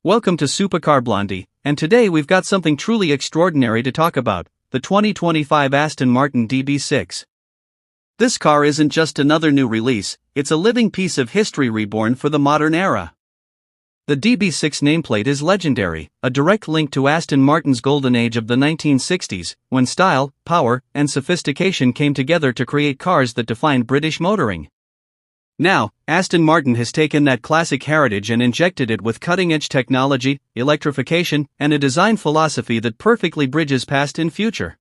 Welcome to Supercar Blondie, and today we've got something truly extraordinary to talk about, the 2025 Aston Martin DB6. This car isn't just another new release, it's a living piece of history reborn for the modern era. The DB6 nameplate is legendary, a direct link to Aston Martin's golden age of the 1960s, when style, power, and sophistication came together to create cars that defined British motoring. Now, Aston Martin has taken that classic heritage and injected it with cutting-edge technology, electrification, and a design philosophy that perfectly bridges past and future.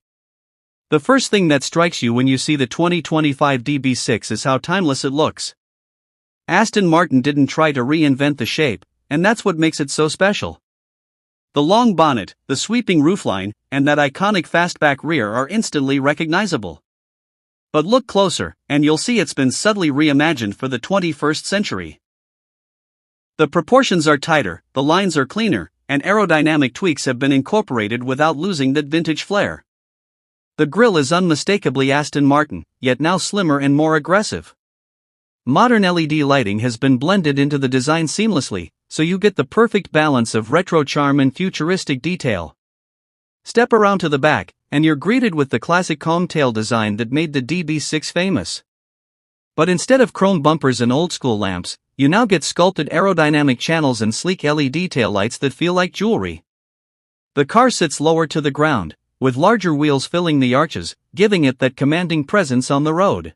The first thing that strikes you when you see the 2025 DB6 is how timeless it looks. Aston Martin didn't try to reinvent the shape, and that's what makes it so special. The long bonnet, the sweeping roofline, and that iconic fastback rear are instantly recognizable. But look closer, and you'll see it's been subtly reimagined for the 21st century. The proportions are tighter, the lines are cleaner, and aerodynamic tweaks have been incorporated without losing that vintage flair. The grille is unmistakably Aston Martin, yet now slimmer and more aggressive. Modern LED lighting has been blended into the design seamlessly, so you get the perfect balance of retro charm and futuristic detail. Step around to the back, and you're greeted with the classic comb tail design that made the DB6 famous. But instead of chrome bumpers and old-school lamps, you now get sculpted aerodynamic channels and sleek LED taillights that feel like jewelry. The car sits lower to the ground, with larger wheels filling the arches, giving it that commanding presence on the road.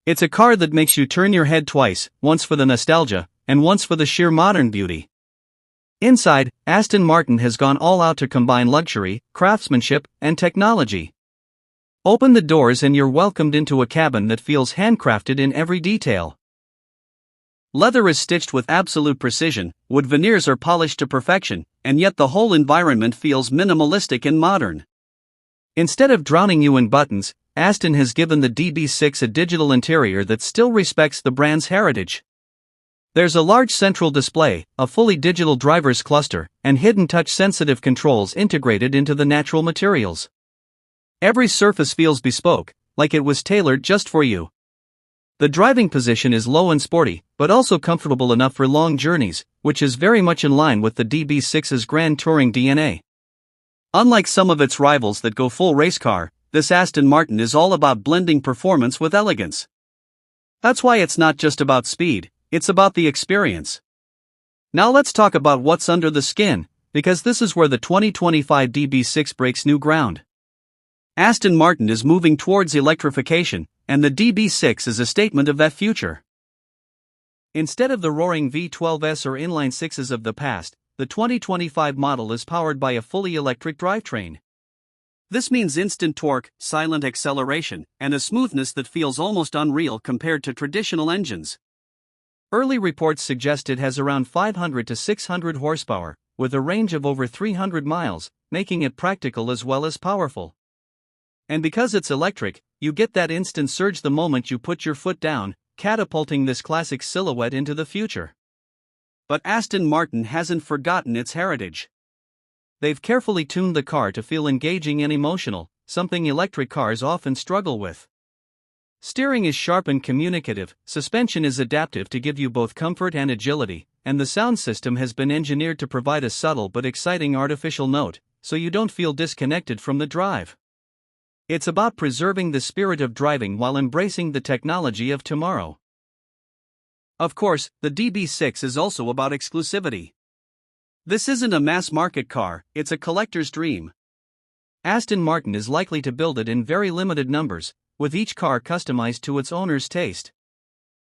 It's a car that makes you turn your head twice, once for the nostalgia, and once for the sheer modern beauty. Inside, Aston Martin has gone all out to combine luxury, craftsmanship, and technology. Open the doors and you're welcomed into a cabin that feels handcrafted in every detail. Leather is stitched with absolute precision, wood veneers are polished to perfection, and yet the whole environment feels minimalistic and modern. Instead of drowning you in buttons, Aston has given the DB6 a digital interior that still respects the brand's heritage. There's a large central display, a fully digital driver's cluster, and hidden touch-sensitive controls integrated into the natural materials. Every surface feels bespoke, like it was tailored just for you. The driving position is low and sporty, but also comfortable enough for long journeys, which is very much in line with the DB6's grand touring DNA. Unlike some of its rivals that go full race car, this Aston Martin is all about blending performance with elegance. That's why it's not just about speed, it's about the experience. Now let's talk about what's under the skin, because this is where the 2025 DB6 breaks new ground. Aston Martin is moving towards electrification, and the DB6 is a statement of that future. Instead of the roaring V12s or inline sixes of the past, the 2025 model is powered by a fully electric drivetrain. This means instant torque, silent acceleration, and a smoothness that feels almost unreal compared to traditional engines. Early reports suggest it has around 500 to 600 horsepower, with a range of over 300 miles, making it practical as well as powerful. And because it's electric, you get that instant surge the moment you put your foot down, catapulting this classic silhouette into the future. But Aston Martin hasn't forgotten its heritage. They've carefully tuned the car to feel engaging and emotional, something electric cars often struggle with. Steering is sharp and communicative, suspension is adaptive to give you both comfort and agility, and the sound system has been engineered to provide a subtle but exciting artificial note, so you don't feel disconnected from the drive. It's about preserving the spirit of driving while embracing the technology of tomorrow. Of course, the DB6 is also about exclusivity. This isn't a mass-market car, it's a collector's dream. Aston Martin is likely to build it in very limited numbers, with each car customized to its owner's taste.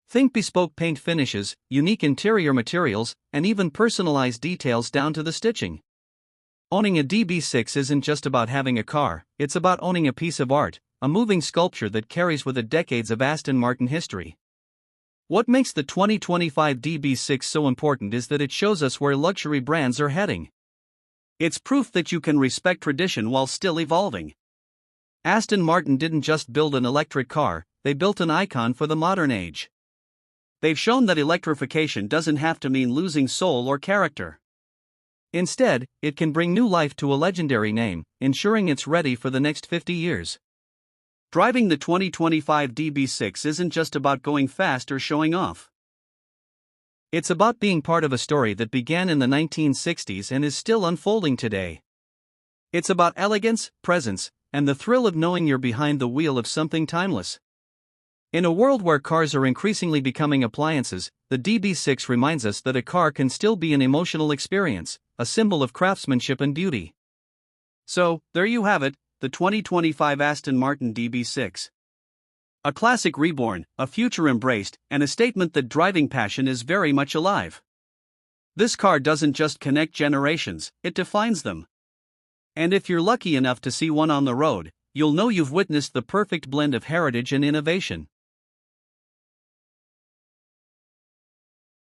Think bespoke paint finishes, unique interior materials, and even personalized details down to the stitching. Owning a DB6 isn't just about having a car, it's about owning a piece of art, a moving sculpture that carries with it decades of Aston Martin history. What makes the 2025 DB6 so important is that it shows us where luxury brands are heading. It's proof that you can respect tradition while still evolving. Aston Martin didn't just build an electric car, they built an icon for the modern age. They've shown that electrification doesn't have to mean losing soul or character. Instead, it can bring new life to a legendary name, ensuring it's ready for the next 50 years. Driving the 2025 DB6 isn't just about going fast or showing off. It's about being part of a story that began in the 1960s and is still unfolding today. It's about elegance, presence, and the thrill of knowing you're behind the wheel of something timeless. In a world where cars are increasingly becoming appliances, the DB6 reminds us that a car can still be an emotional experience, a symbol of craftsmanship and beauty. So, there you have it, the 2025 Aston Martin DB6. A classic reborn, a future embraced, and a statement that driving passion is very much alive. This car doesn't just connect generations, it defines them. And if you're lucky enough to see one on the road, you'll know you've witnessed the perfect blend of heritage and innovation.